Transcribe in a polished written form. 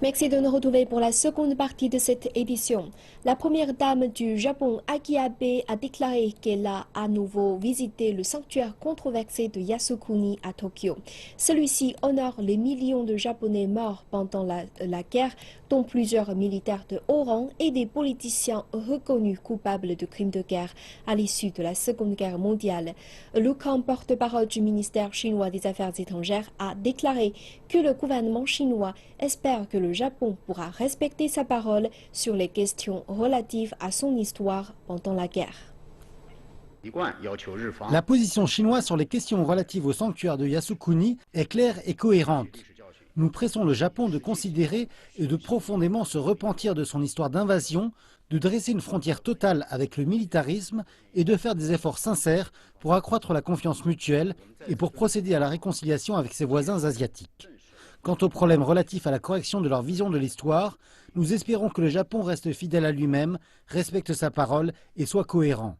Merci de nous retrouver pour la seconde partie de cette édition. La première dame du Japon, Aki Abe, a déclaré qu'elle a à nouveau visité le sanctuaire controversé de Yasukuni à Tokyo. Celui-ci honore les millions de Japonais morts pendant la guerre, dont plusieurs militaires de haut rang et des politiciens reconnus coupables de crimes de guerre à l'issue de la Seconde Guerre mondiale. Lu Kang, porte-parole du ministère chinois des Affaires étrangères, a déclaré que le gouvernement chinois espère que le Japon pourra respecter sa parole sur les questions relatives à son histoire pendant la guerre. La position chinoise sur les questions relatives au sanctuaire de Yasukuni est claire et cohérente. Nous pressons le Japon de considérer et de profondément se repentir de son histoire d'invasion, de dresser une frontière totale avec le militarisme et de faire des efforts sincères pour accroître la confiance mutuelle et pour procéder à la réconciliation avec ses voisins asiatiques. Quant aux problèmes relatifs à la correction de leur vision de l'histoire, nous espérons que le Japon reste fidèle à lui-même, respecte sa parole et soit cohérent.